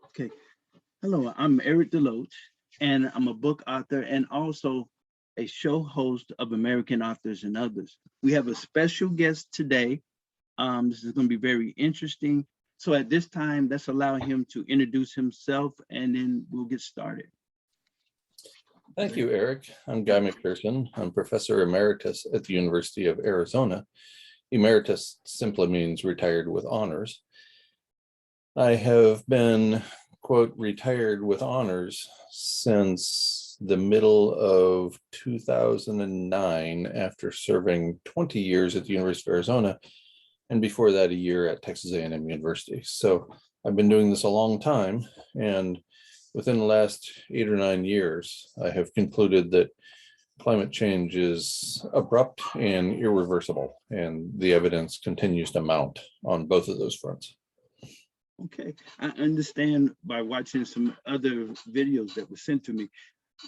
Okay. Hello, I'm Eric Deloach, and I'm a book author and also a show host of American Authors and Others. We have a special guest today. This is going to be very interesting. So at this time, let's allow him to introduce himself and then we'll get started. Thank you, Eric. I'm Guy McPherson. I'm Professor Emeritus at the University of Arizona. Emeritus simply means retired with honors. I have been, quote, retired with honors since the middle of 2009 after serving 20 years at the University of Arizona, and before that a year at Texas A&M University. So I've been doing this a long time, and within the last 8 or 9 years, I have concluded that climate change is abrupt and irreversible, and the evidence continues to mount on both of those fronts. Okay, I understand by watching some other videos that were sent to me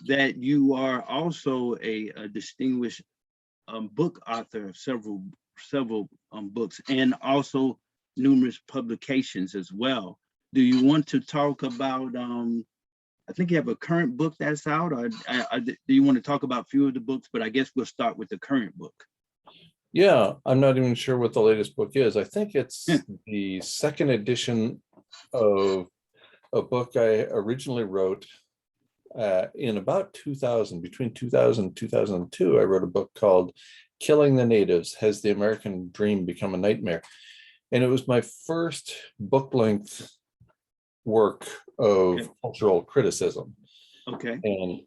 that you are also a distinguished book author of several books and also numerous publications as well. Do you want to talk about, I think you have a current book that's out, or do you want to talk about a few of the books, but I guess we'll start with the current book. Yeah, I'm not even sure what the latest book is. I think it's the second edition of a book I originally wrote in about 2000, between 2000 and 2002. I wrote a book called Killing the Natives: Has the American Dream Become a Nightmare? And it was my first book-length work of cultural criticism. Okay. And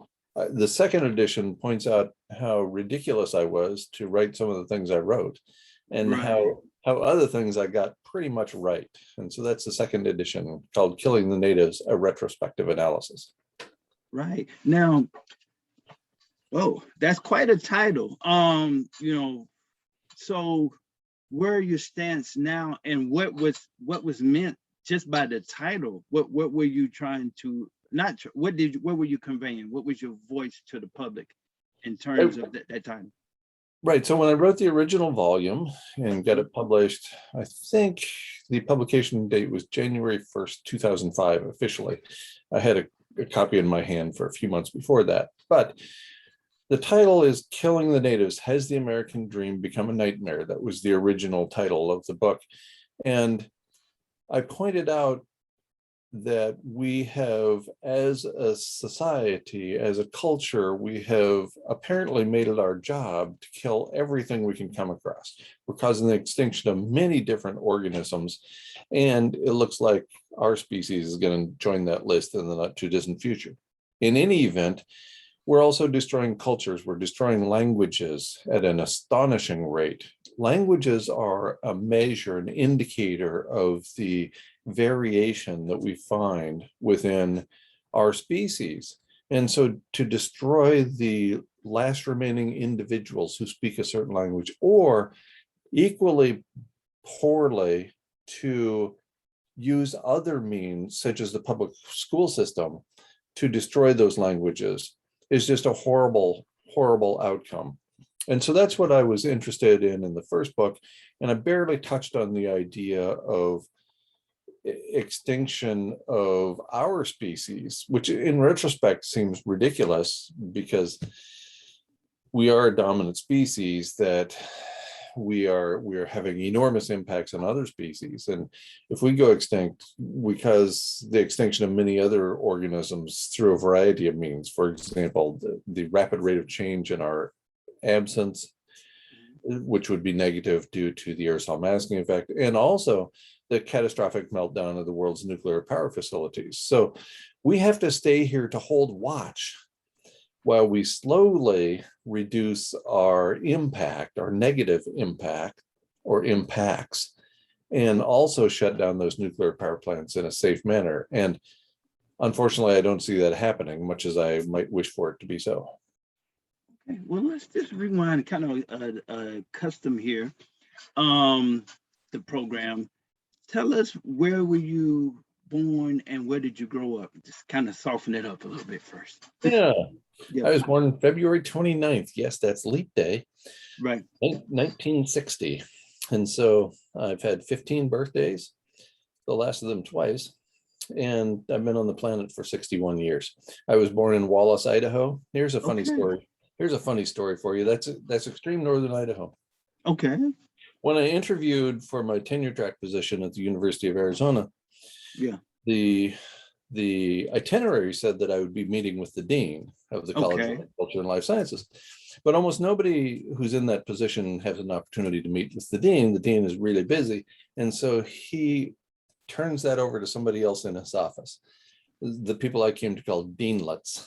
the second edition points out how ridiculous I was to write some of the things I wrote, and how other things I got pretty much right. And so that's the second edition, called Killing the Natives: A Retrospective Analysis. Right. Now, oh, that's quite a title. So where are your stance now, and what was meant just by the title? What were you trying to, what were you conveying? What was your voice to the public in terms of that title? Right. So when I wrote the original volume and got it published, I think the publication date was January 1st, 2005 officially. I had a copy in my hand for a few months before that. But the title is Killing the Natives: Has the American Dream Become a Nightmare? That was the original title of the book. And I pointed out that we have, as a society, as a culture, we have apparently made it our job to kill everything we can come across. We're causing the extinction of many different organisms, and it looks like our species is going to join that list in the not too distant future. In any event, we're also destroying cultures. We're destroying languages at an astonishing rate. Languages are a measure, an indicator of the variation that we find within our species. And so to destroy the last remaining individuals who speak a certain language, or equally poorly to use other means, such as the public school system, to destroy those languages, is just a horrible, horrible outcome. And so that's what I was interested in the first book. And I barely touched on the idea of extinction of our species, which in retrospect seems ridiculous, because we are a dominant species, that we are having enormous impacts on other species. And if we go extinct, because the extinction of many other organisms through a variety of means, for example, the rapid rate of change in our absence, which would be negative due to the aerosol masking effect, and also the catastrophic meltdown of the world's nuclear power facilities. So we have to stay here to hold watch while we slowly reduce our impact, our negative impact or impacts, and also shut down those nuclear power plants in a safe manner. And unfortunately, I don't see that happening, much as I might wish for it to be so. Okay, well, let's just rewind, kind of custom here, the program. Tell us, where were you born and where did you grow up? Just kind of soften it up a little bit first. Yeah. I was born February 29th. Yes, that's leap day. Right. 1960. And so I've had 15 birthdays, the last of them twice. and I've been on the planet for 61 years. I was born in Wallace, Idaho. Here's a funny Okay. story. Here's a funny story for you. That's extreme northern Idaho. Okay. When I interviewed for my tenure track position at the University of Arizona, Yeah. the itinerary said that I would be meeting with the dean of the College of Okay. Agriculture and Life Sciences. But almost nobody who's in that position has an opportunity to meet with the dean. The dean is really busy. And so he turns that over to somebody else in his office. The people I came to call deanlets.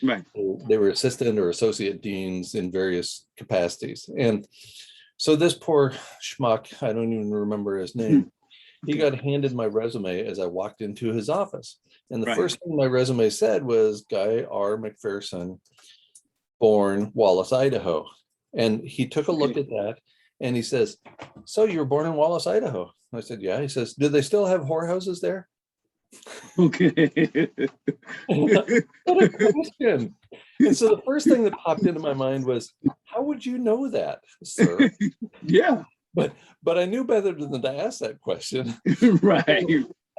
Right. They were assistant or associate deans in various capacities. And so this poor schmuck, I don't even remember his name, he got handed my resume as I walked into his office. And the Right. first thing my resume said was Guy R. McPherson, born Wallace, Idaho. And he took a look at that and he says, so you were born in Wallace, Idaho? I said, yeah. He says, do they still have whorehouses there? Okay. What a question. And so the first thing that popped into my mind was, how would you know that, sir? Yeah. But I knew better than to ask that question. Right.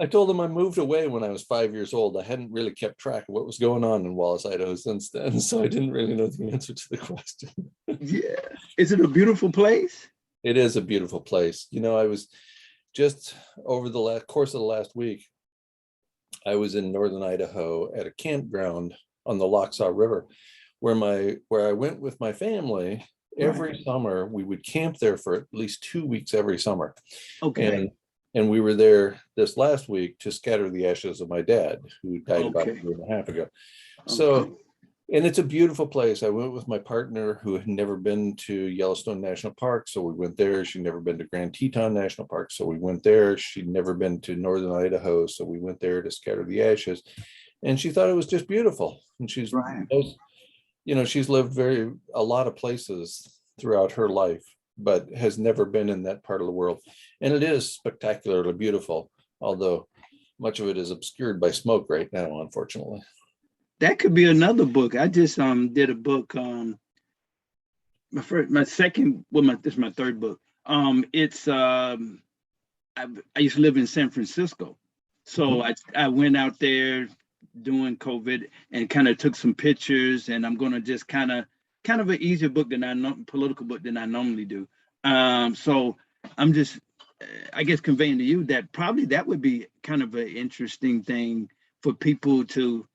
I told him I moved away when I was 5 years old. I hadn't really kept track of what was going on in Wallace, Idaho since then. So I didn't really know the answer to the question. Yeah. Is it a beautiful place? It is a beautiful place. You know, I was just over the course of the last week, I was in northern Idaho at a campground on the Lochsaw River, where I went with my family. Every summer. We would camp there for at least 2 weeks every summer. Okay. And we were there this last week to scatter the ashes of my dad, who died about a year and a half ago. So, and it's a beautiful place. I went with my partner who had never been to Yellowstone National Park. So we went there. She'd never been to Grand Teton National Park. So we went there. She'd never been to Northern Idaho. So we went there to scatter the ashes. And she thought it was just beautiful. And she's, you know, she's lived a lot of places throughout her life, but has never been in that part of the world. And it is spectacularly beautiful, although much of it is obscured by smoke right now, unfortunately. That could be another book. I just did a book, my second, well, this is my third book. It's I used to live in San Francisco. So I went out there during COVID and kind of took some pictures, and I'm gonna just kind of an easier book than political book than I normally do. So I'm just, I guess, conveying to you that probably that would be kind of an interesting thing for people to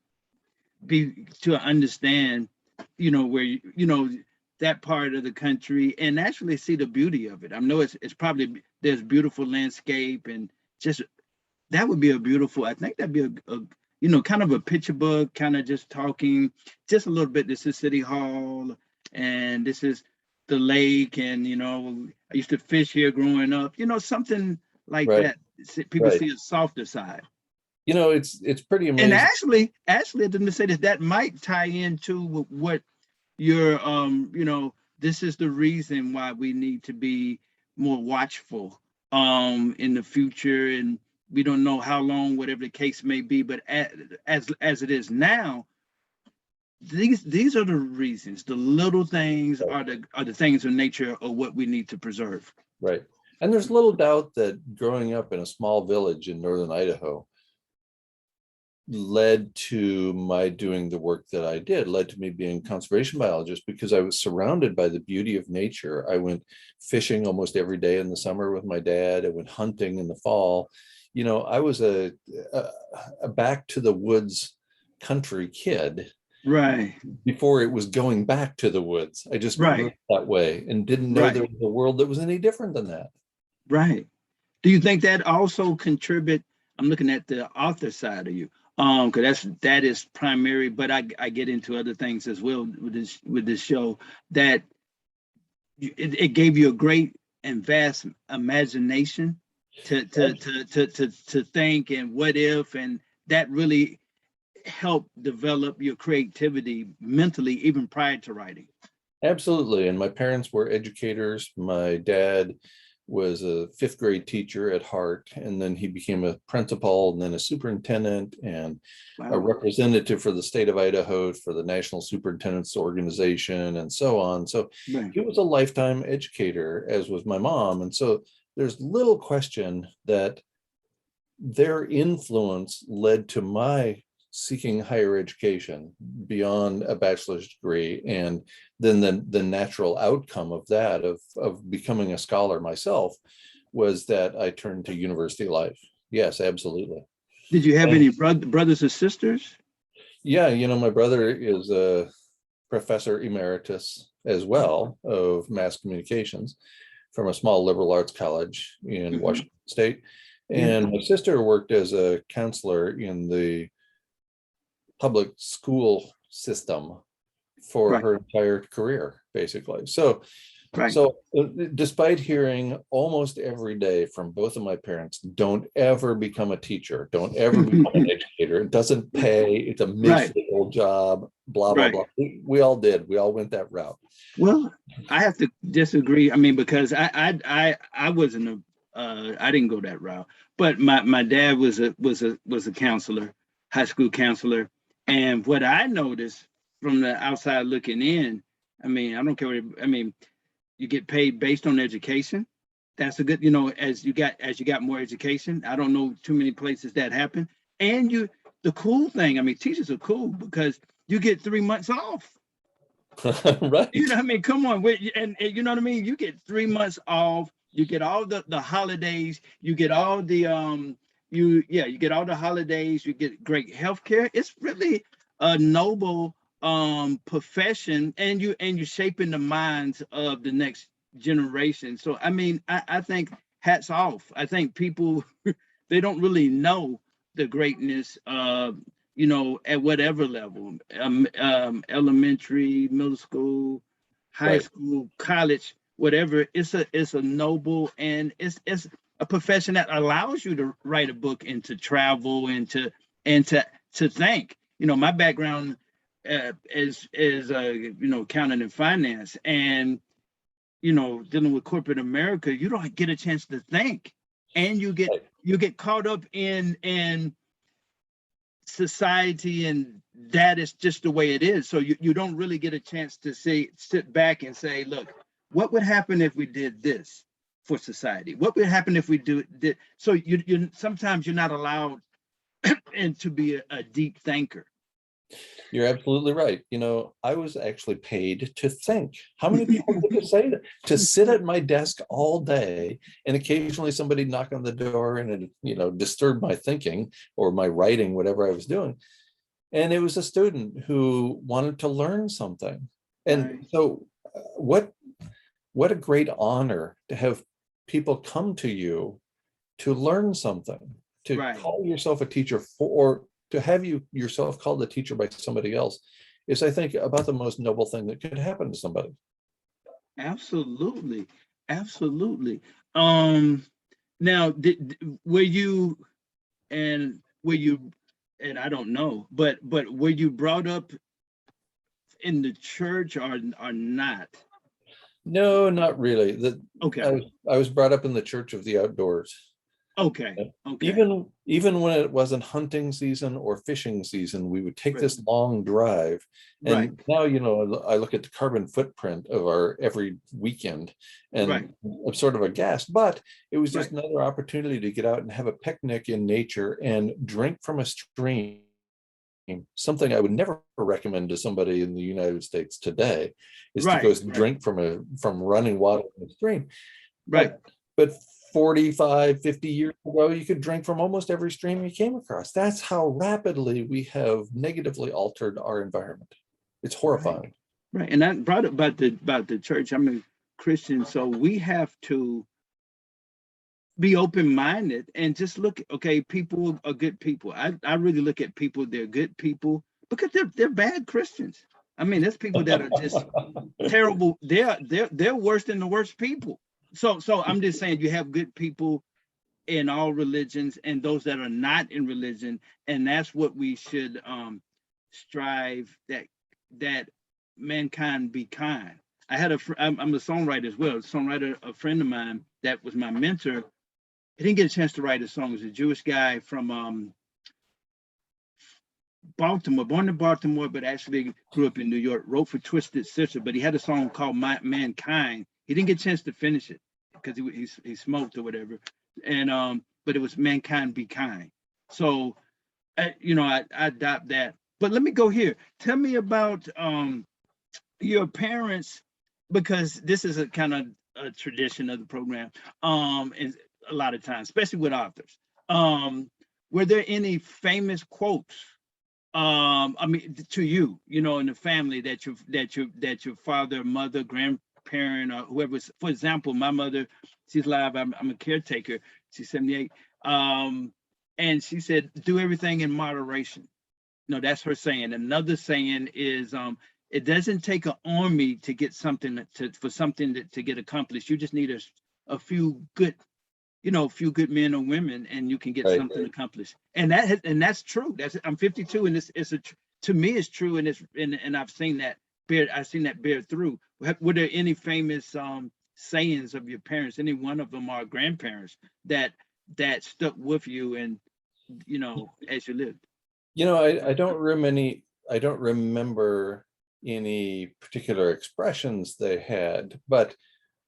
understand, you know, where you know that part of the country and actually see the beauty of it. I know it's probably there's beautiful landscape and just that would be a beautiful. I think that'd be a you know, kind of a picture book, kind of just talking just a little bit. This is City Hall and this is the lake. And, you know, I used to fish here growing up, you know, something like that. People see a softer side. You know, it's pretty amazing. And actually, I didn't say that might tie into what your, you know, this is the reason why we need to be more watchful in the future. And we don't know how long, whatever the case may be, but as it is now, these are the reasons. The little things are the things in nature of what we need to preserve. Right. And there's little doubt that growing up in a small village in northern Idaho led to my doing the work that I did, led to me being a conservation biologist, because I was surrounded by the beauty of nature. I went fishing almost every day in the summer with my dad. I went hunting in the fall. You know, I was a back to the woods country kid. Right. Before it was going back to the woods. I just grew up that way and didn't know there was a world that was any different than that. Right. Do you think that also contribute? I'm looking at the author side of you, because that is primary, but I get into other things as well with this show, that it gave you a great and vast imagination to think and what if, and that really helped develop your creativity mentally even prior to writing. Absolutely. And my parents were educators. My dad was a 5th grade teacher at heart, and then he became a principal and then a superintendent and a representative for the state of Idaho for the National Superintendents Organization and so on. So he was a lifetime educator, as was my mom. And so there's little question that their influence led to my seeking higher education beyond a bachelor's degree. And then the natural outcome of that, of becoming a scholar myself, was that I turned to university life. Yes, absolutely. Did you have And any brothers or sisters? yeah, my brother is a professor emeritus as well of mass communications from a small liberal arts college in Washington State. Yeah. And my sister worked as a counselor in the public school system for Right. her entire career, basically. So Right. despite hearing almost every day from both of my parents, don't ever become a teacher, don't ever become an educator, it doesn't pay, it's a Right. miserable job, blah, blah, Right. blah. We all did, we all went that route. Well, I have to disagree. I mean, because I wasn't a I didn't go that route. But my dad was a counselor, high school counselor, and what I noticed from the outside looking in, I mean, I don't care what, I mean, you get paid based on education. That's a good, as you got more education. I don't know too many places that happen. And the cool thing, I mean, teachers are cool because you get 3 months off. Right. You know what I mean? Come on. And you know what I mean? You get 3 months off. You get all the holidays. You get all the you get all the holidays. You get great health care. It's really a noble profession, and you're shaping the minds of the next generation. So I mean, I think hats off. I think people they don't really know the greatness of at whatever level, elementary, middle school, high Right. school, college, whatever. It's a noble, and it's a profession that allows you to write a book and to travel and to think. My background is accounting and finance, and dealing with corporate America, you don't get a chance to think, and you get caught up in society, and that is just the way it is. So you don't really get a chance to sit back and say, look, what would happen if we did this for society? What would happen if we did? So you sometimes you're not allowed and to be a deep thinker. You're absolutely right. I was actually paid to think. How many people get to say that? To sit at my desk all day and occasionally somebody knock on the door and it, disturb my thinking or my writing, whatever I was doing. And it was a student who wanted to learn something. And Right. so what a great honor to have people come to you to learn something, to Right. call yourself a teacher or to have you yourself called a teacher by somebody else is, I think, about the most noble thing that could happen to somebody. Absolutely. Absolutely. Now, were you, and I don't know, but were you brought up in the church or not? No, not really. Okay. I was brought up in the church of the outdoors. Okay. Even when it wasn't hunting season or fishing season, we would take Right. this long drive. Right. And now, I look at the carbon footprint of our every weekend, and Right. I'm sort of aghast, but it was just Right. another opportunity to get out and have a picnic in nature and drink from a stream. Something I would never recommend to somebody in the United States today is to go Right. drink from running water in the stream. Right. But 45, 50 years ago, you could drink from almost every stream you came across. That's how rapidly we have negatively altered our environment. It's horrifying. Right. And I brought up about the church. I'm a Christian, so we have to be open-minded and just look. Okay, people are good people. I really look at people. They're good people because they're bad Christians. I mean, there's people that are just terrible. They're worse than the worst people. So I'm just saying, you have good people in all religions and those that are not in religion, and that's what we should strive, that mankind be kind. I'm a songwriter as well. A friend of mine that was my mentor. He didn't get a chance to write a song. He was a Jewish guy from Baltimore, born in Baltimore, but actually grew up in New York. Wrote for Twisted Sister, but he had a song called Mankind. He didn't get a chance to finish it because he smoked or whatever. And but it was mankind be kind. So, you know, I adopt that. But let me go here. Tell me about your parents, because this is a kind of a tradition of the program. And a lot of times, especially with authors. Were there any famous quotes? I mean, to you, you know, in the family that your father, mother, grandparent, or whoever. For example, my mother, she's alive. I'm a caretaker. She's 78. And she said, "Do everything in moderation." No, that's her saying. Another saying is, "It doesn't take an army to get something for something to get accomplished. You just need a few good, you know, a few good men or women, and you can get Right. something accomplished." And that's true. I'm 52, and it's to me it's true, and and I've seen that bear through. Were there any famous sayings of your parents, any one of them or grandparents that stuck with you, and you know, as you lived? You know, I don't remember any particular expressions they had, but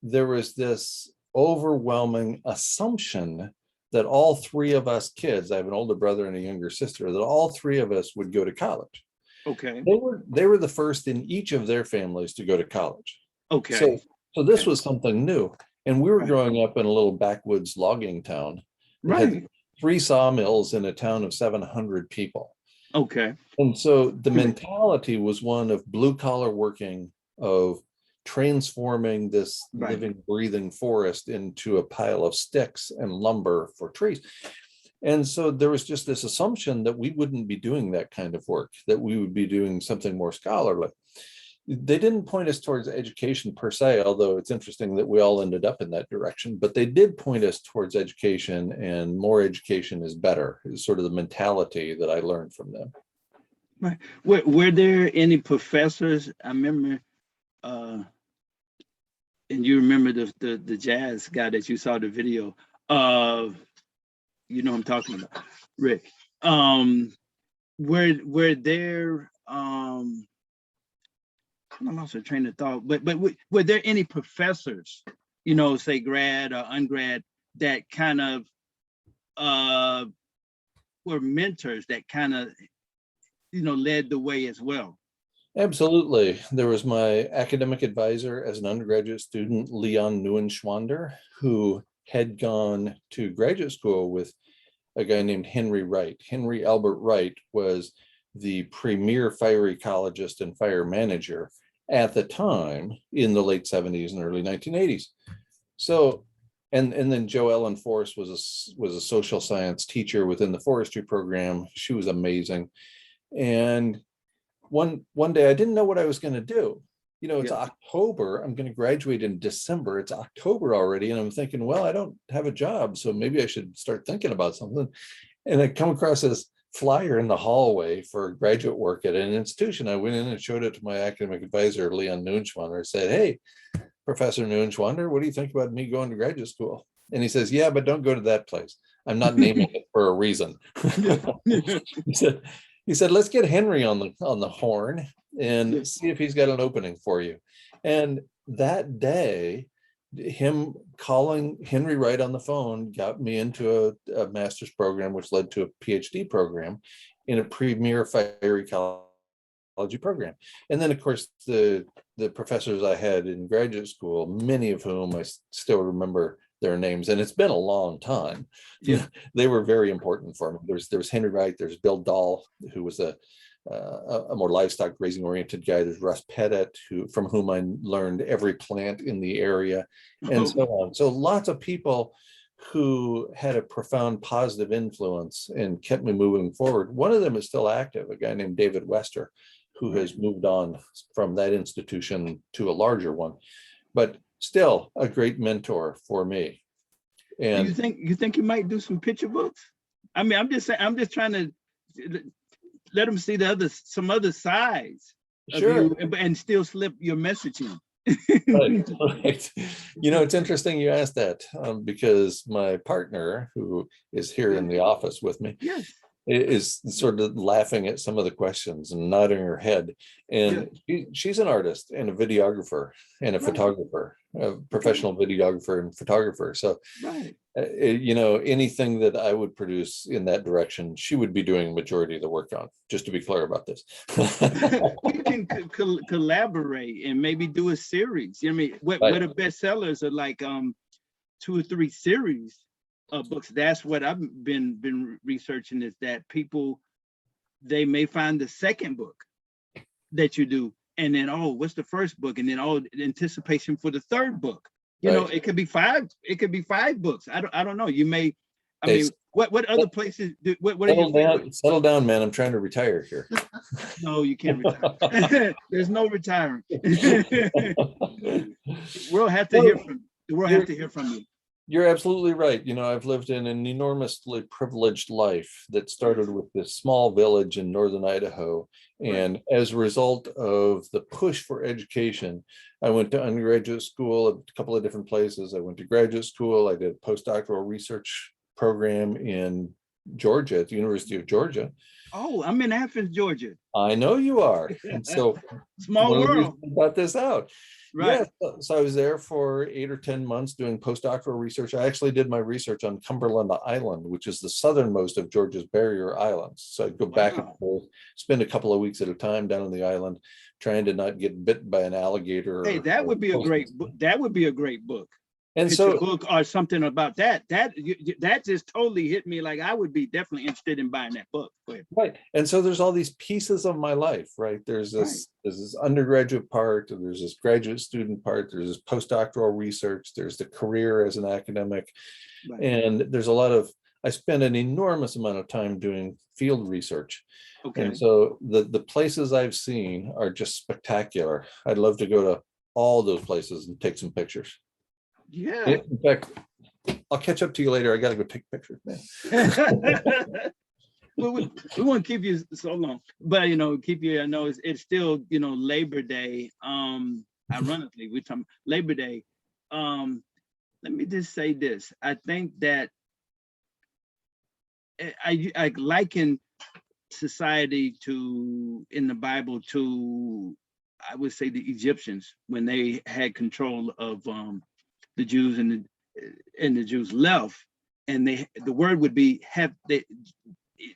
there was this overwhelming assumption that all three of us kids, I have an older brother and a younger sister, that all three of us would go to college. Okay. They were the first in each of their families to go to college. Okay. So this Okay. was something new. And we were Right. growing up in a little backwoods logging town. It had Right. 3 sawmills in a town of 700 people. Okay. And so the mentality was one of blue collar working, of transforming this Right. living, breathing forest into a pile of sticks and lumber for trees. And so there was just this assumption that we wouldn't be doing that kind of work, that we would be doing something more scholarly. They didn't point us towards education per se, although it's interesting that we all ended up in that direction, but they did point us towards education, and more education is better, is sort of the mentality that I learned from them. Right. Were there any professors? I remember, and you remember the jazz guy that you saw the video of, you know who I'm talking about, Rick. Were there I lost a train of thought, but were there any professors, you know, say grad or ungrad, that kind of were mentors that kind of, you know, led the way as well? Absolutely. There was my academic advisor as an undergraduate student, Leon Neuenschwander, who had gone to graduate school with a guy named Henry Wright. Henry Albert Wright was the premier fire ecologist and fire manager at the time in the late 70s and early 1980s. So, and then Jo Ellen Force was a social science teacher within the forestry program. She was amazing. And one day I didn't know what I was going to do. You know, it's October. I'm going to graduate in December. It's October already. And I'm thinking, well, I don't have a job, so maybe I should start thinking about something. And I come across this flyer in the hallway for graduate work at an institution. I went in and showed it to my academic advisor, Leon Neuenschwander. I said, "Hey, Professor Neuenschwander, what do you think about me going to graduate school?" And he says, "Yeah, but don't go to that place. I'm not naming it for a reason." He said, "Let's get Henry on the horn and see if he's got an opening for you." And that day, him calling Henry Wright on the phone got me into a master's program, which led to a PhD program in a premier fire ecology program. And then, of course, the professors I had in graduate school, many of whom I still remember their names, and it's been a long time. Yeah. They were very important for me. There's Henry Wright, there's Bill Dahl, who was a more livestock grazing oriented guy. There's Russ Pettit, from whom I learned every plant in the area, and so on. So lots of people who had a profound positive influence and kept me moving forward. One of them is still active, a guy named David Wester, who has moved on from that institution to a larger one, but still a great mentor for me. And you think you might do some picture books? I mean, I'm just trying to let them see some other sides of you, and still slip your message in. Right. You know, it's interesting you asked that, because my partner, who is here in the office with me, is sort of laughing at some of the questions and nodding her head. And she's an artist and a videographer and a photographer, a professional videographer and photographer. So, you know, anything that I would produce in that direction, she would be doing majority of the work on, just to be clear about this. We can collaborate and maybe do a series. You know what I mean? What are bestsellers are like 2 or 3 series of books. That's what I've been researching, is that people, they may find the second book that you do, and then, oh, what's the first book, and then, oh, anticipation for the third book. You know, it could be 5 books. I don't know. You may, I mean, what other places do, what are your favorite? Settle down, man. I'm trying to retire here. No, you can't retire. There's no retiring. We'll have to hear from the world have to hear from you. You're absolutely right. You know, I've lived in an enormously privileged life that started with this small village in northern Idaho. And as a result of the push for education, I went to undergraduate school at a couple of different places. I went to graduate school. I did a postdoctoral research program in Georgia, at the University of Georgia. Oh, I'm in Athens, Georgia. I know you are. And so small world. About this out. Right. Yeah, so I was there for 8 or 10 months doing postdoctoral research. I actually did my research on Cumberland Island, which is the southernmost of Georgia's barrier islands. So I'd go back and forth, spend a couple of weeks at a time down on the island, trying to not get bit by an alligator. Hey, that would be a great book. That would be a great book. And so book or something about that. That just totally hit me. Like, I would be definitely interested in buying that book. Right. And so there's all these pieces of my life, right? There's this undergraduate part, there's this graduate student part, there's this postdoctoral research, there's the career as an academic. And there's a lot of, I spend an enormous amount of time doing field research. And so the places I've seen are just spectacular. I'd love to go to all those places and take some pictures. Yeah. In fact, I'll catch up to you later. I got to go take pictures, man. Well, we won't keep you so long, but you know, keep you. I know it's still, you know, Labor Day. Ironically, we're talking Labor Day. Let me just say this. I think that I liken society to, in the Bible, to, I would say, the Egyptians when they had control of the Jews, and the Jews left, and the word would be the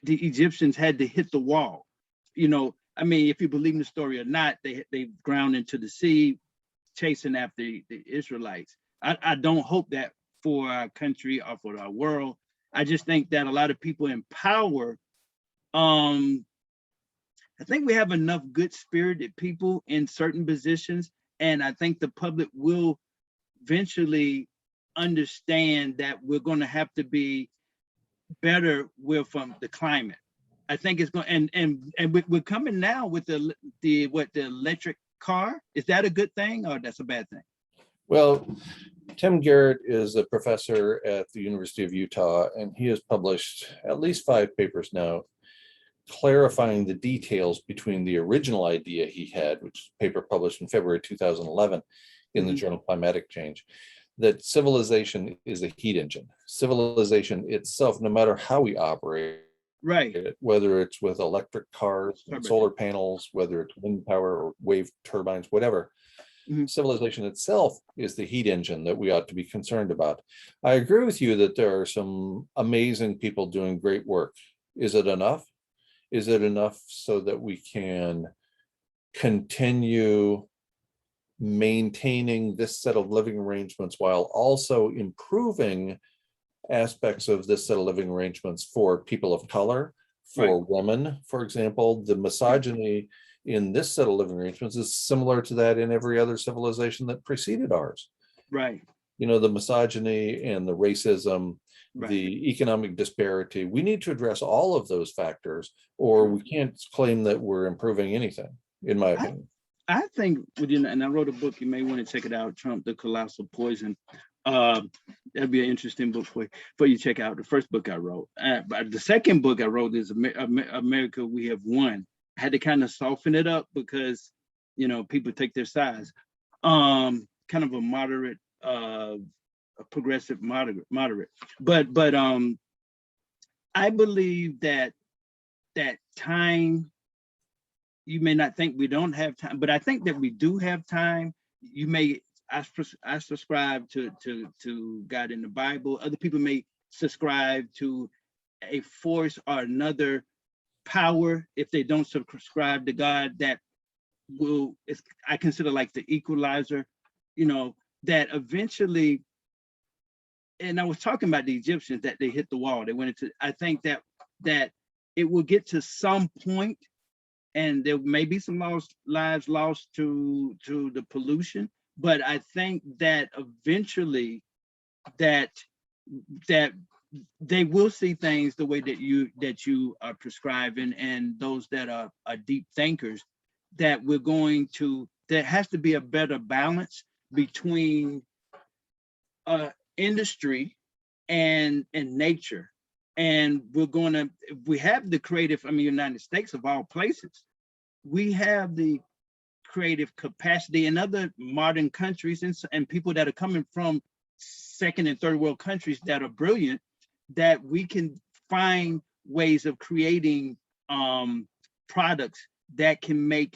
Egyptians had to hit the wall. You know, I mean, if you believe in the story or not, they drowned into the sea, chasing after the Israelites. I don't hope that for our country or for our world. I just think that a lot of people in power, I think we have enough good-spirited people in certain positions, and I think the public will eventually understand that we're going to have to be better with the climate. I think it's going, and we're coming now with the electric car. Is that a good thing or that's a bad thing? Well, Tim Garrett is a professor at the University of Utah, and he has published at least 5 papers now clarifying the details between the original idea he had, which is a paper published in February 2011 in the journal Climatic Change, that civilization is a heat engine. Civilization itself, no matter how we operate, whether it's with electric cars, solar panels, whether it's wind power or wave turbines, whatever, civilization itself is the heat engine that we ought to be concerned about. I agree with you that there are some amazing people doing great work. Is it enough? Is it enough so that we can continue maintaining this set of living arrangements while also improving aspects of this set of living arrangements for people of color, for women, for example? The misogyny in this set of living arrangements is similar to that in every other civilization that preceded ours. You know, the misogyny and the racism, the economic disparity, we need to address all of those factors, or we can't claim that we're improving anything, in my opinion. I think, and I wrote a book, you may want to check it out, Trump, the Colossal Poison. That'd be an interesting book for you to check out. The first book I wrote. But the second book I wrote is America, We Have Won. I had to kind of soften it up because, you know, people take their sides. Kind of a moderate, a progressive moderate. But I believe that that time, you may not think we don't have time, but I think that we do have time. You may, I subscribe to God in the Bible. Other people may subscribe to a force or another power if they don't subscribe to God, that will, I consider like the equalizer, you know, that eventually, and I was talking about the Egyptians, that they hit the wall, they went into, I think that it will get to some point, and there may be some lives lost to the pollution, but I think that eventually that they will see things the way that you are prescribing, and those that are deep thinkers, that we're going to, there has to be a better balance between industry and nature. And we're going to, we have the creative, I mean, United States of all places, we have the creative capacity in other modern countries, and people that are coming from second and third world countries that are brilliant, that we can find ways of creating products that can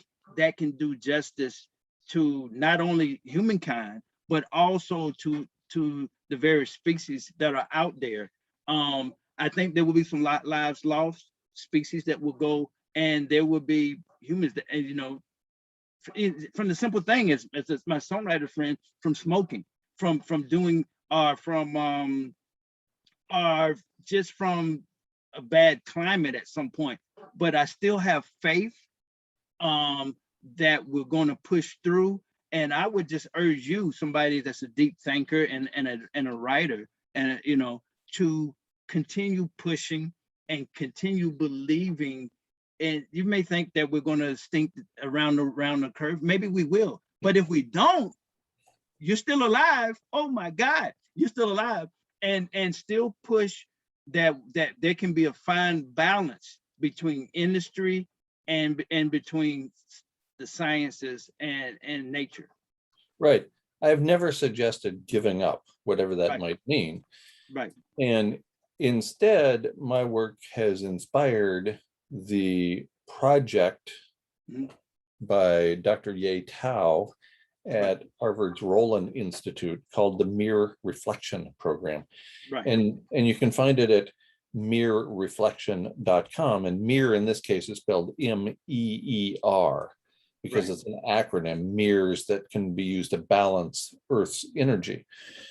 do justice to not only humankind, but also to the various species that are out there. I think there will be some lives lost, species that will go, and there will be humans that, and you know, from the simple thing as my songwriter friend, from smoking, from doing, just from a bad climate at some point. But I still have faith that we're going to push through. And I would just urge you, somebody that's a deep thinker and a writer, and you know, to continue pushing and continue believing. And you may think that we're going to stink around the curve. Maybe we will. But if we don't, you're still alive. Oh my God, you're still alive, and still push that there can be a fine balance between industry and between the sciences and nature. Right. I've never suggested giving up, whatever that Right. might mean. Right. And instead, my work has inspired the project by Dr. Ye Tao at Harvard's Roland Institute called the Mirror Reflection Program. Right. And you can find it at mirrorreflection.com. And mirror in this case is spelled MEER, because Right. it's an acronym, mirrors that can be used to balance Earth's energy.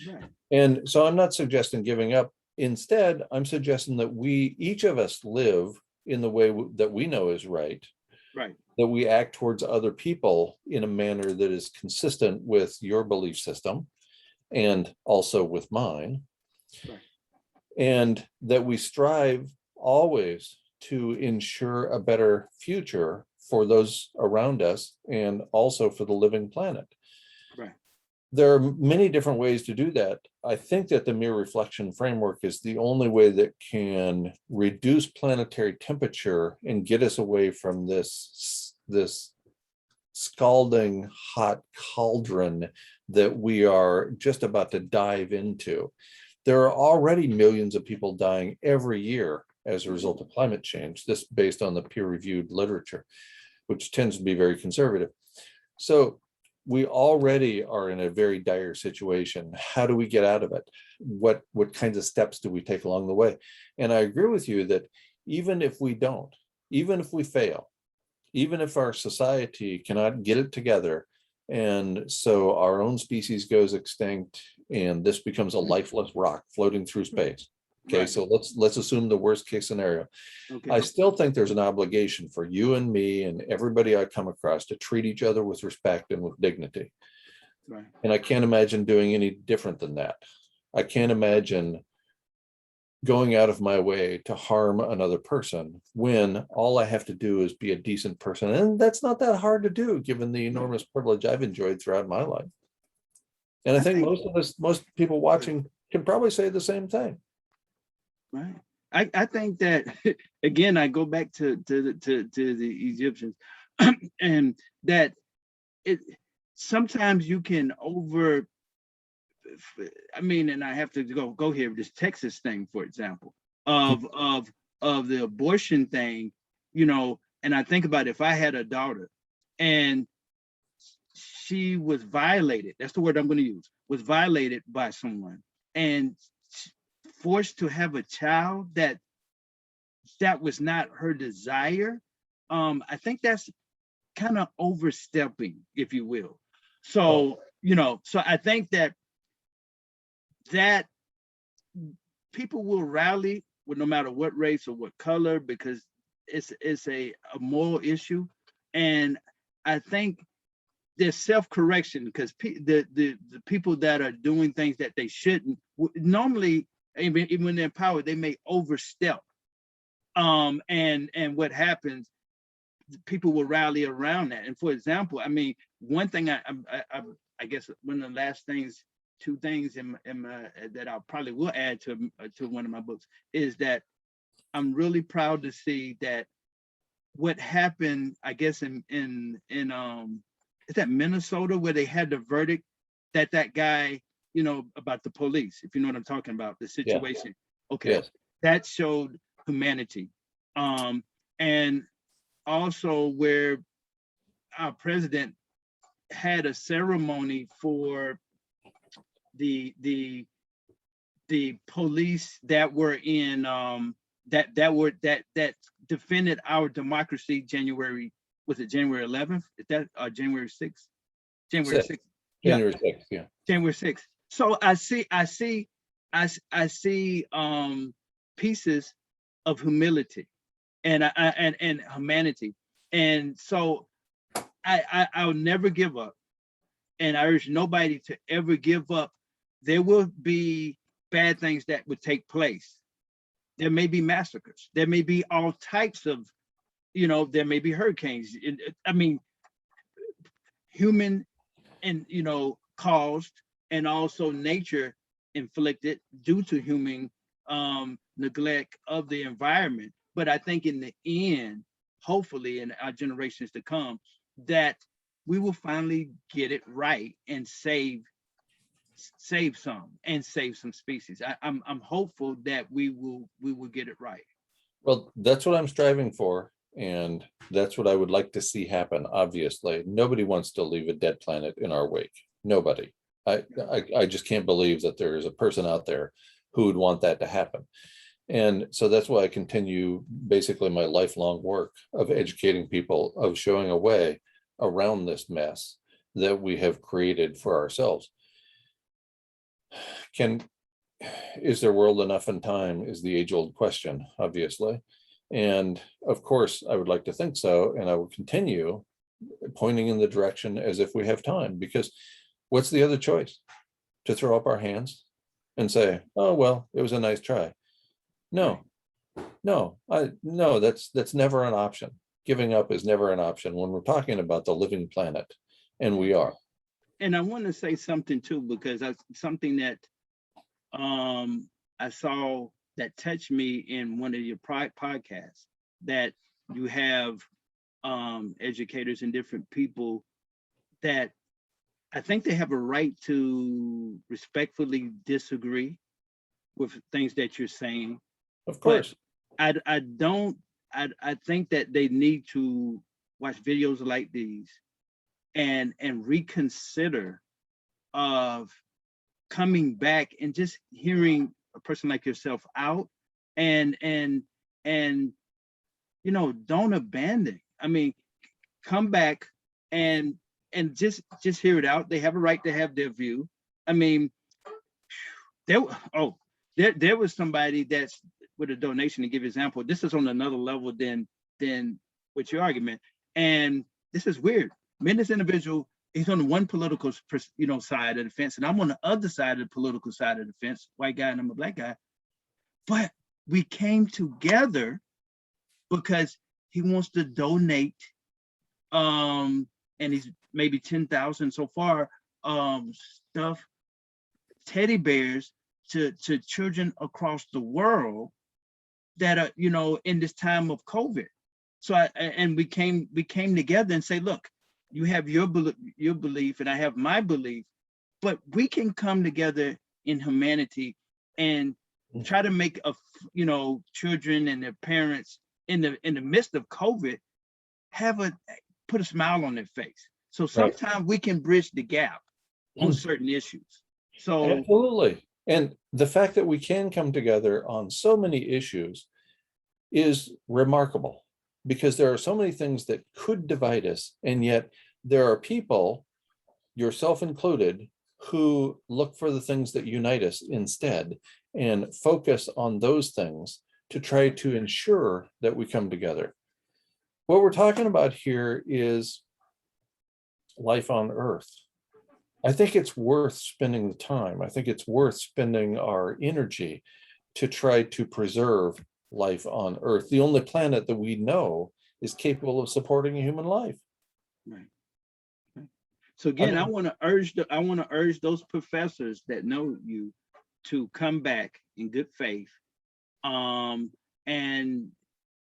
Right. And so I'm not suggesting giving up. Instead, I'm suggesting that we, each of us, live in the way that we know is right. Right. That we act towards other people in a manner that is consistent with your belief system and also with mine. Right. And that we strive always to ensure a better future for those around us and also for the living planet. Right. There are many different ways to do that. I think that the mirror reflection framework is the only way that can reduce planetary temperature and get us away from this scalding hot cauldron that we are just about to dive into. There are already millions of people dying every year as a result of climate change, this based on the peer-reviewed literature, which tends to be very conservative. So we already are in a very dire situation. How do we get out of it? What kinds of steps do we take along the way? And I agree with you that even if we don't, even if we fail, even if our society cannot get it together, and so our own species goes extinct and this becomes a lifeless rock floating through space. Okay, Right. so let's assume the worst case scenario. Okay. I still think there's an obligation for you and me and everybody I come across to treat each other with respect and with dignity. Right. And I can't imagine doing any different than that. I can't imagine going out of my way to harm another person when all I have to do is be a decent person. And that's not that hard to do, given the enormous privilege I've enjoyed throughout my life. And I think most people watching can probably say the same thing. Right. I think that, again, I go back to the Egyptians, and that it sometimes you can I mean, and I have to go here, this Texas thing, for example, of the abortion thing. you know, and I think about if I had a daughter and she was violated, that's the word I'm going to use, was violated by someone and forced to have a child that was not her desire, I think that's kind of overstepping, if you will. So, you know, so I think that people will rally with no matter what race or what color, because it's a moral issue. And I think there's self-correction, because the people that are doing things that they shouldn't, normally, even when they're in power, they may overstep. And what happens, people will rally around that. And for example, I mean, one thing I guess one of the last things, two things in my that I probably will add to one of my books is that I'm really proud to see that what happened, I guess in is that Minnesota, where they had the verdict that guy, you know, about the police, if you know what I'm talking about, the situation. Yeah. Okay. Yes. That showed humanity. And also where our president had a ceremony for the police that were in that defended our democracy. January, was it January 11th? Is that January 6th? January 6th. January 6th, yeah. January 6th. So I see pieces of humility and humanity. And so I'll never give up. And I urge nobody to ever give up. There will be bad things that would take place. There may be massacres. There may be all types of, you know, there may be hurricanes. I mean, human and, you know, caused, and also nature inflicted due to human neglect of the environment. But I think in the end, hopefully in our generations to come, that we will finally get it right and save some species. I'm hopeful that we will get it right. Well, that's what I'm striving for, and that's what I would like to see happen. Obviously, nobody wants to leave a dead planet in our wake. Nobody. I just can't believe that there is a person out there who would want that to happen. And so that's why I continue basically my lifelong work of educating people, of showing a way around this mess that we have created for ourselves. Is there world enough and time is the age-old question, obviously. And of course, I would like to think so, and I will continue pointing in the direction as if we have time, because what's the other choice? To throw up our hands and say, oh, well, it was a nice try. No, that's never an option. Giving up is never an option when we're talking about the living planet, and we are. And I want to say something too, because something that I saw that touched me in one of your podcasts, that you have educators and different people that I think they have a right to respectfully disagree with things that you're saying. Of course. But I think that they need to watch videos like these and reconsider of coming back and just hearing a person like yourself out, and you know, don't abandon. I mean, come back and just hear it out. They have a right to have their view. I mean, there was somebody that's with a donation, to give example. This is on another level than with your argument, and this is weird. This individual, he's on the one political, you know, side of the fence, and I'm on the other side of the political side of the fence, white guy and I'm a black guy. But we came together because he wants to donate, and he's maybe 10,000 so far, stuff, teddy bears to children across the world that are, you know, in this time of COVID. So we came together and say, look, you have your belief and I have my belief, but we can come together in humanity and try to make you know, children and their parents in the midst of COVID, put a smile on their face. So Right. sometimes we can bridge the gap on certain issues. So Absolutely. And the fact that we can come together on so many issues is remarkable, because there are so many things that could divide us. And yet there are people, yourself included, who look for the things that unite us instead and focus on those things to try to ensure that we come together. What we're talking about here is life on Earth. I think it's worth spending the time. I think it's worth spending our energy to try to preserve life on Earth, the only planet that we know is capable of supporting a human life. right. So again, I want to urge those professors that know you to come back in good faith. And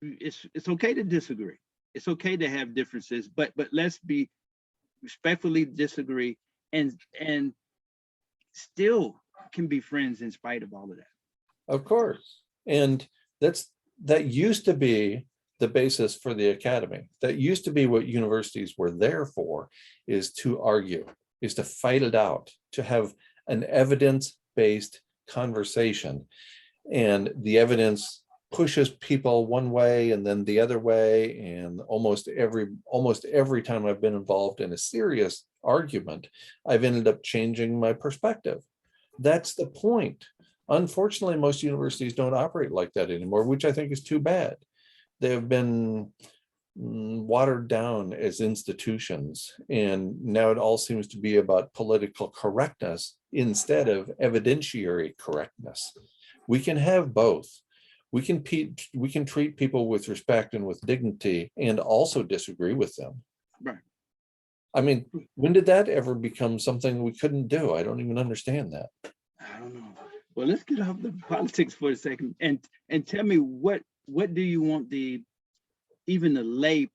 it's okay to disagree. It's okay to have differences, but let's be respectfully disagree and still can be friends in spite of all of that. Of course. And that used to be the basis for the academy. That used to be what universities were there for, is to argue, is to fight it out, to have an evidence-based conversation. And the evidence pushes people one way and then the other way. And almost every time I've been involved in a serious argument, I've ended up changing my perspective. That's the point. Unfortunately, most universities don't operate like that anymore, which I think is too bad. They have been watered down as institutions, and now it all seems to be about political correctness instead of evidentiary correctness. We can have both. We can treat people with respect and with dignity and also disagree with them. Right. I mean, when did that ever become something we couldn't do? I don't even understand that. I don't know. Well, let's get off the politics for a second and tell me what do you want even the lay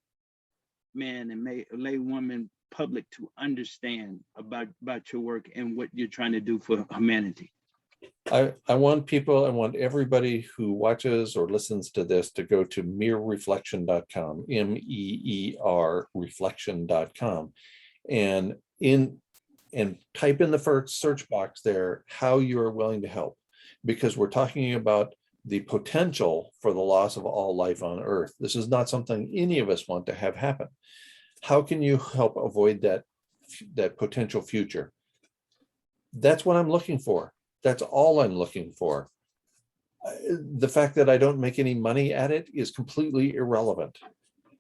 man and lay woman public to understand about your work and what you're trying to do for humanity? I want everybody who watches or listens to this to go to meerreflection.com, MEER reflection.com, and type in the first search box there how you are willing to help, because we're talking about the potential for the loss of all life on Earth. This is not something any of us want to have happen. How can you help avoid that potential future? That's what I'm looking for. That's all I'm looking for. The fact that I don't make any money at it is completely irrelevant.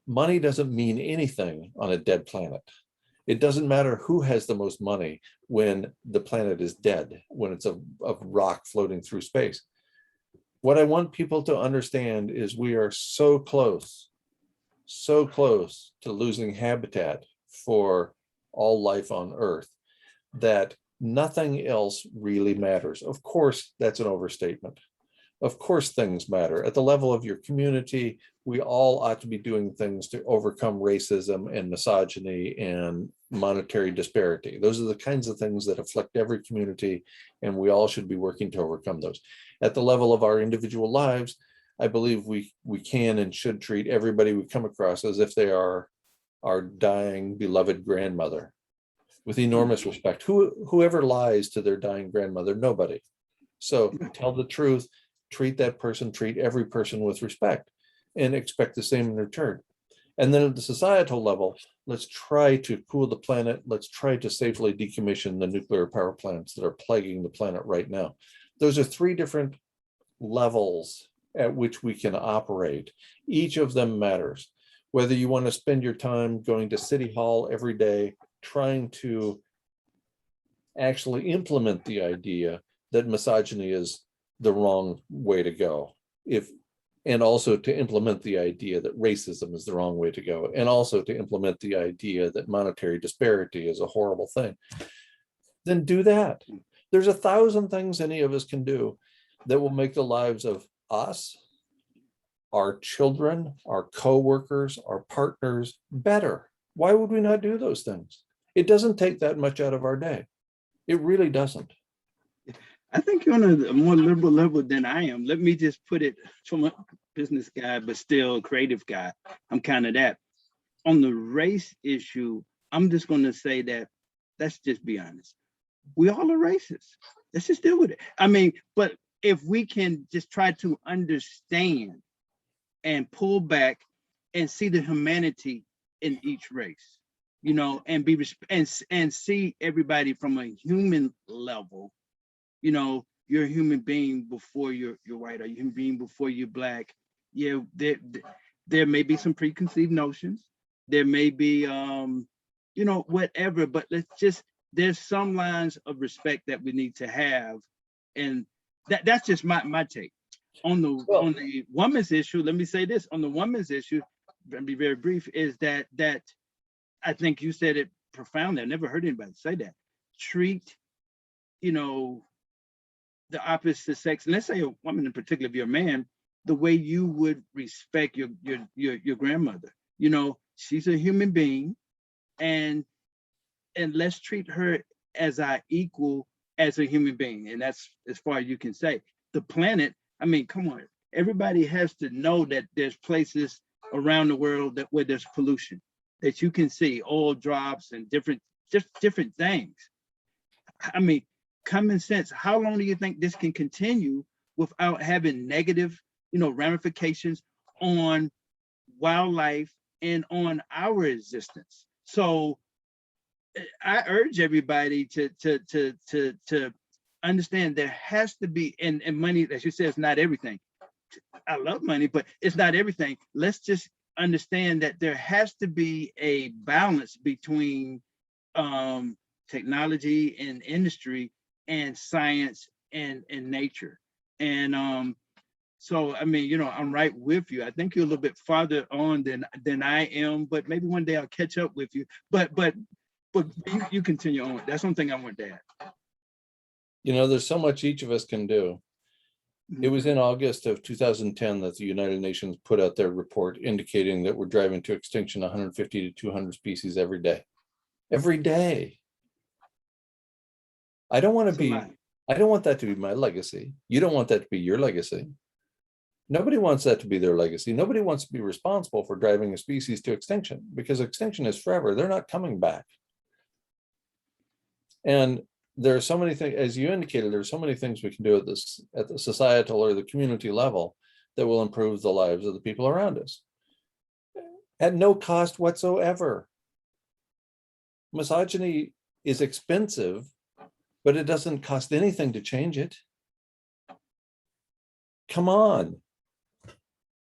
Money doesn't mean anything on a dead planet. It doesn't matter who has the most money when the planet is dead, when it's a rock floating through space. What I want people to understand is we are so close to losing habitat for all life on Earth that nothing else really matters. Of course, that's an overstatement. Of course, things matter. At the level of your community, we all ought to be doing things to overcome racism and misogyny and monetary disparity. Those are the kinds of things that afflict every community, and we all should be working to overcome those. At the level of our individual lives, I believe we can and should treat everybody we come across as if they are our dying, beloved grandmother, with enormous respect. Whoever lies to their dying grandmother? Nobody. So tell the truth, treat that person, treat every person with respect, and expect the same in return. And then at the societal level, let's try to cool the planet. Let's try to safely decommission the nuclear power plants that are plaguing the planet right now. Those are three different levels at which we can operate. Each of them matters. Whether you want to spend your time going to City Hall every day, trying to actually implement the idea that misogyny is the wrong way to go, and also to implement the idea that racism is the wrong way to go, and also to implement the idea that monetary disparity is a horrible thing, then do that. There's 1,000 things any of us can do that will make the lives of us, our children, our co-workers, our partners better. Why would we not do those things? It doesn't take that much out of our day. It really doesn't. I think you're on a more liberal level than I am. Let me just put it from business guy, but still a creative guy. I'm kind of that. On the race issue, I'm just going to say that, let's just be honest. We all are racist. Let's just deal with it. I mean, but if we can just try to understand and pull back and see the humanity in each race, you know, and be and see everybody from a human level, you know, you're a human being before you're white, or you're a human being before you're black. Yeah, there may be some preconceived notions. There may be, you know, whatever, but let's just, there's some lines of respect that we need to have. And that's just my take. On the woman's issue, let me say this, on the woman's issue, and be very brief, is that I think you said it profoundly. I never heard anybody say that. Treat, you know, the opposite sex, and let's say a woman in particular, if you're a man, the way you would respect your grandmother. You know, she's a human being, and let's treat her as our equal as a human being. And that's as far as you can say. The planet, I mean, come on, everybody has to know that there's places around the world where there's pollution, that you can see oil drops and different things. I mean, common sense. How long do you think this can continue without having negative, you know, ramifications on wildlife and on our existence? So I urge everybody to understand there has to be, and money, as you said, is not everything. I love money, but it's not everything. Let's just understand that there has to be a balance between technology and industry and science and nature. And so, I mean, you know, I'm right with you. I think you're a little bit farther on than I am, but maybe one day I'll catch up with you. But you continue on. That's one thing I want to add. You know, there's so much each of us can do. It was in August of 2010 that the United Nations put out their report indicating that we're driving to extinction 150 to 200 species every day. Every day. I don't want that to be my legacy. You don't want that to be your legacy. Nobody wants that to be their legacy. Nobody wants to be responsible for driving a species to extinction, because extinction is forever. They're not coming back. And there are so many things, as you indicated, there are so many things we can do at the societal or the community level that will improve the lives of the people around us at no cost whatsoever. Misogyny is expensive, but it doesn't cost anything to change it. Come on.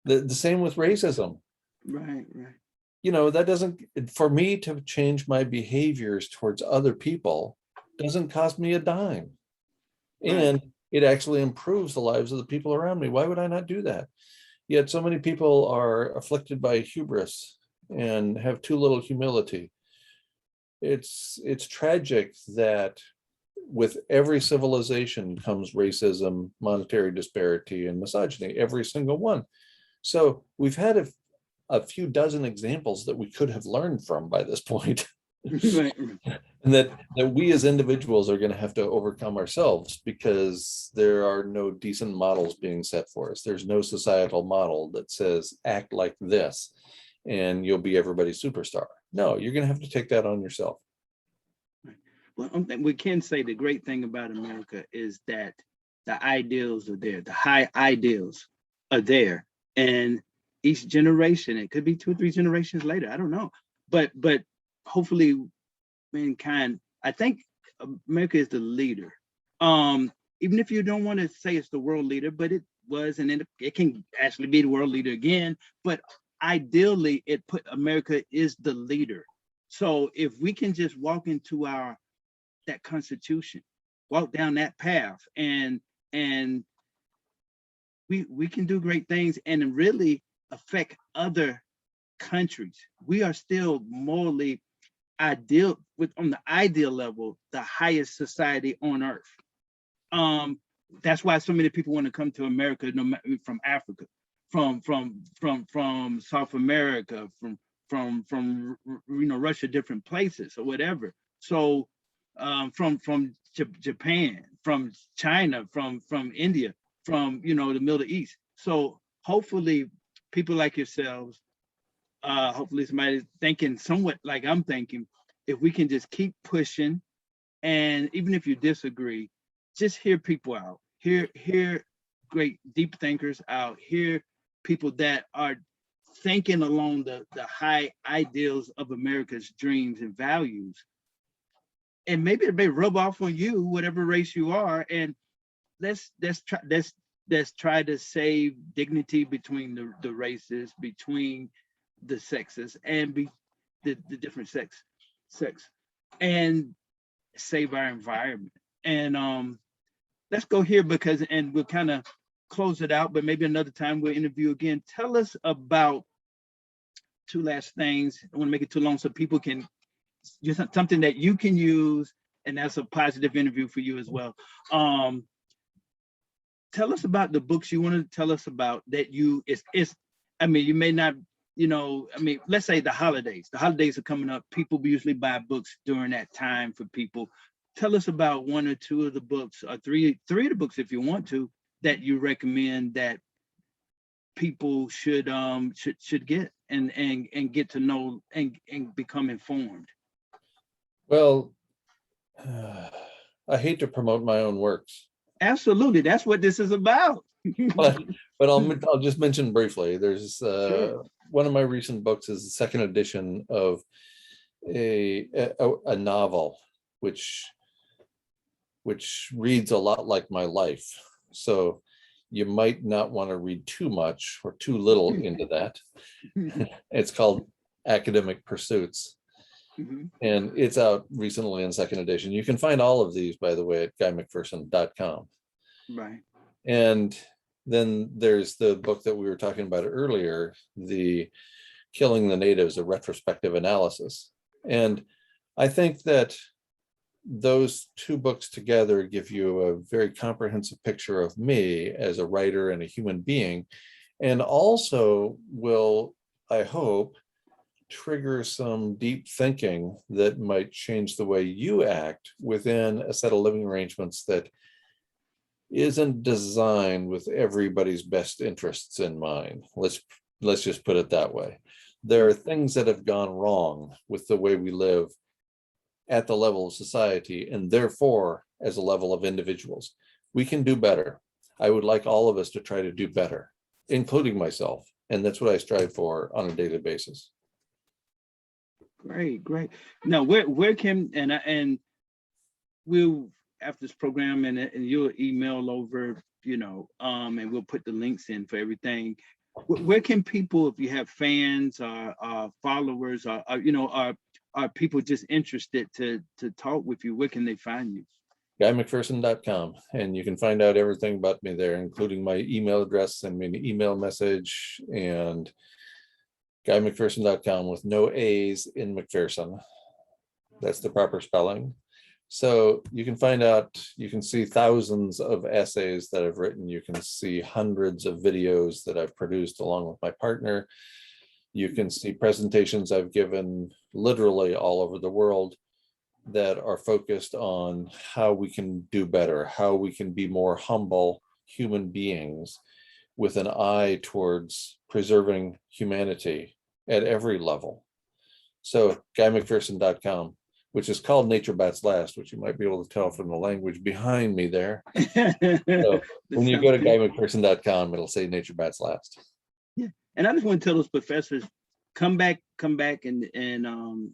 The same with racism. Right. You know, that doesn't, for me to change my behaviors towards other people doesn't cost me a dime. Right. And it actually improves the lives of the people around me. Why would I not do that? Yet so many people are afflicted by hubris and have too little humility. It's tragic that with every civilization comes racism, monetary disparity, and misogyny, every single one. So we've had a few dozen examples that we could have learned from by this point. Right. And that we as individuals are going to have to overcome ourselves, because there are no decent models being set for us. There's no societal model that says act like this and you'll be everybody's superstar. No, you're going to have to take that on yourself. Right. Well, we can say the great thing about America is that the ideals are there. The high ideals are there, and each generation, it could be 2 or 3 generations later, I don't know, but hopefully mankind, I think America is the leader. Even if you don't want to say it's the world leader, but it was, and it can actually be the world leader again, but ideally it put America is the leader. So if we can just walk into that Constitution, walk down that path, and we can do great things and really affect other countries. We are still morally ideal, on the ideal level, the highest society on earth. That's why so many people want to come to America, from Africa, from South America, from Russia, different places or whatever. So from Japan, from China, from India, from the Middle East. So hopefully people like yourselves, hopefully somebody's thinking somewhat like I'm thinking, if we can just keep pushing, and even if you disagree, just hear people out, hear great deep thinkers out, hear people that are thinking along the high ideals of America's dreams and values. And maybe it may rub off on you, whatever race you are, and let's try to save dignity between the races, between the sexes, and the different sex, and save our environment. And let's go here, because, and we'll kind of close it out, but maybe another time we'll interview again. Tell us about two last things. I want to make it too long so people can, just something that you can use, and that's a positive interview for you as well. Tell us about the books you want to tell us about that you, I mean, you may not, you know, I mean, let's say the holidays are coming up. People usually buy books during that time for people. Tell us about one or two of the books, or three of the books if you want to, that you recommend that people should get and get to know and become informed. Well, I hate to promote my own works. Absolutely, that's what this is about. but I'll just mention briefly. There's Sure. one of my recent books is the second edition of a novel, which reads a lot like my life. So you might not want to read too much or too little into that. It's called Academic Pursuits. And it's out recently in second edition. You can find all of these, by the way, at guymcpherson.com. Right. And then there's the book that we were talking about earlier, the Killing the Natives, a retrospective analysis. And I think that those two books together give you a very comprehensive picture of me as a writer and a human being, and also will, I hope, trigger some deep thinking that might change the way you act within a set of living arrangements that isn't designed with everybody's best interests in mind. Let's just put it that way. There are things that have gone wrong with the way we live at the level of society, and therefore as a level of individuals. We can do better. I would like all of us to try to do better, including myself. And that's what I strive for on a daily basis. Great. Now, where can, and we'll, after this program, and you'll email over, you know, and we'll put the links in for everything. Where can people, if you have fans or followers, or you know, are people just interested to talk with you, where can they find you? GuyMcPherson.com, and you can find out everything about me there, including my email address. Send me an email message, and GuyMcPherson.com with no A's in McPherson. That's the proper spelling. So you can find out, you can see thousands of essays that I've written. You can see hundreds of videos that I've produced along with my partner. You can see presentations I've given literally all over the world that are focused on how we can do better, how we can be more humble human beings with an eye towards preserving humanity at every level. So GuyMcPherson.com, which is called Nature Bats Last, which you might be able to tell from the language behind me there. So when you go to GuyMcPherson.com, it'll say Nature Bats Last. Yeah, and I just want to tell those professors, come back and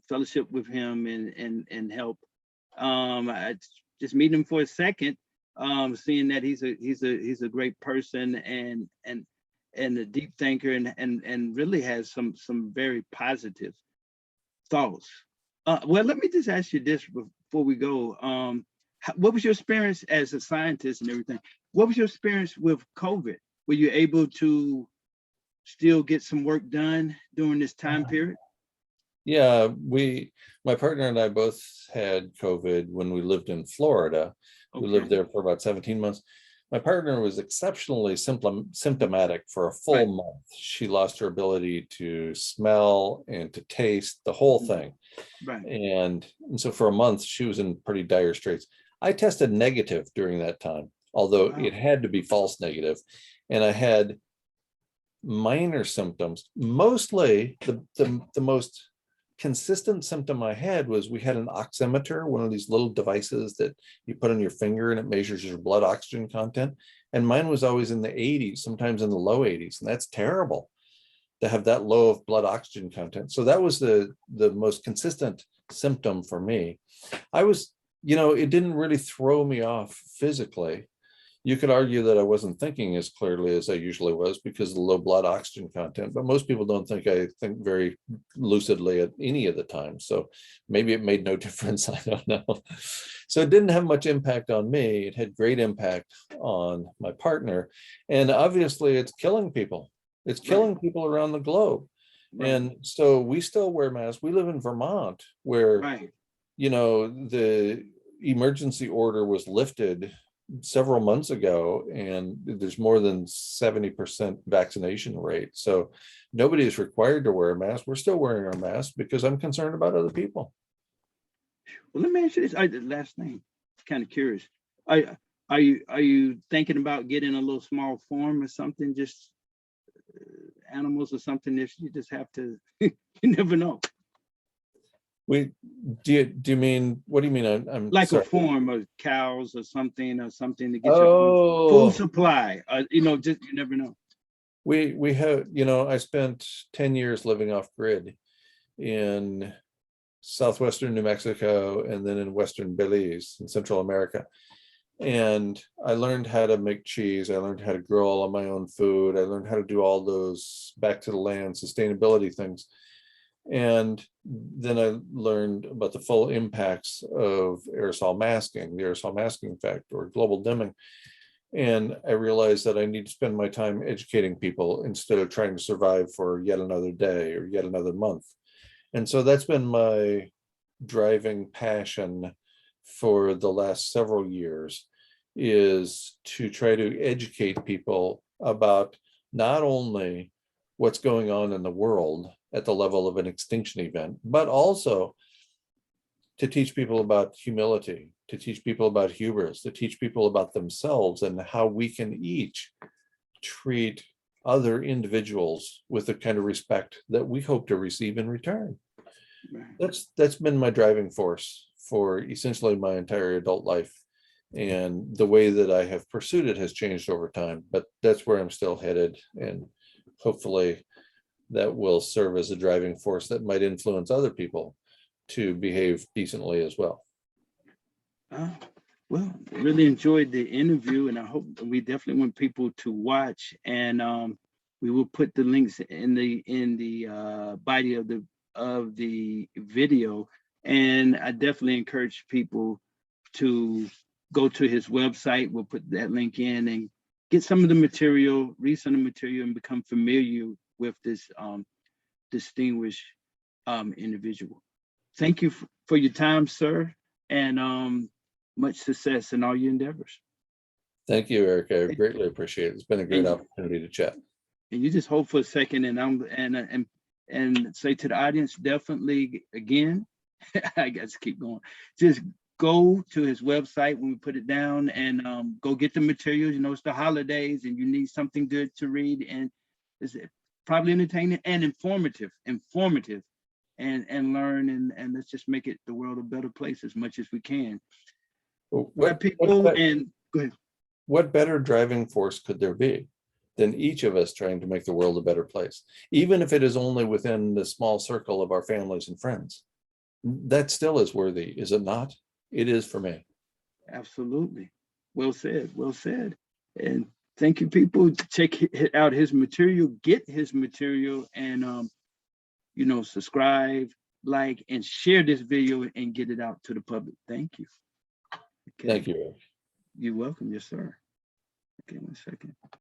fellowship with him and help. I just meet him for a second, seeing that he's a great person and a deep thinker and really has some very positive thoughts. Well, let me just ask you this before we go. What was your experience as a scientist and everything? What was your experience with COVID? Were you able to still get some work done during this time period? Yeah, my partner and I both had COVID when we lived in Florida. Okay. We lived there for about 17 months. My partner was exceptionally symptomatic for a full month. She lost her ability to smell and to taste, the whole thing. Right. And so for a month, she was in pretty dire straits. I tested negative during that time, although it had to be false negative. And I had minor symptoms. Mostly the most consistent symptom I had was we had an oximeter, one of these little devices that you put on your finger and it measures your blood oxygen content. And mine was always in the 80s, sometimes in the low 80s. And that's terrible to have that low of blood oxygen content. So that was the most consistent symptom for me. I was, it didn't really throw me off physically. You could argue that I wasn't thinking as clearly as I usually was because of the low blood oxygen content, but most people don't think I think very lucidly at any of the time. So maybe it made no difference. I don't know. So it didn't have much impact on me. It had great impact on my partner. And obviously it's killing people. It's killing people around the globe. Right. And so we still wear masks. We live in Vermont where, Right. the emergency order was lifted several months ago, and there's more than 70% vaccination rate. So nobody is required to wear a mask. We're still wearing our masks because I'm concerned about other people. Well, let me ask you this. The last name, kind of curious. Are you thinking about getting a little small farm or something, just animals or something? If you just have to, you never know. Do you mean, what do you mean? I'm Like sorry. a farm of cows or something to get your food supply. Just you never know. We have, I spent 10 years living off grid in southwestern New Mexico and then in western Belize in Central America. And I learned how to make cheese. I learned how to grow all of my own food. I learned how to do all those back to the land sustainability things. And then I learned about the full impacts of aerosol masking, the aerosol masking effect, or global dimming. And I realized that I need to spend my time educating people instead of trying to survive for yet another day or yet another month. And so that's been my driving passion for the last several years, is to try to educate people about not only what's going on in the world at the level of an extinction event, but also to teach people about humility, to teach people about hubris, to teach people about themselves and how we can each treat other individuals with the kind of respect that we hope to receive in return. That's been my driving force for essentially my entire adult life. And the way that I have pursued it has changed over time, but that's where I'm still headed. And hopefully that will serve as a driving force that might influence other people to behave decently as well. Well, really enjoyed the interview, and I hope we definitely want people to watch. And we will put the links in the body of the video. And I definitely encourage people to go to his website. We'll put that link in and get some of the material, read some of the material, and become familiar with this distinguished individual. Thank you for your time, sir, and much success in all your endeavors. Thank you, Eric. I greatly appreciate it. It's been a great opportunity to chat. And you just hold for a second, and say to the audience, definitely again, I guess keep going. Just go to his website when we put it down, and go get the materials. It's the holidays, and you need something good to read, and it's probably entertaining and informative, and learn, and let's just make it the world a better place as much as we can. What better driving force could there be than each of us trying to make the world a better place, even if it is only within the small circle of our families and friends? That still is worthy, is it not? It is for me. Absolutely. Well said. Well said. And thank you, people. Check out his material, get his material, and subscribe, like, and share this video and get it out to the public. Thank you. Okay. Thank you. You're welcome. Yes, sir. Okay, 1 second.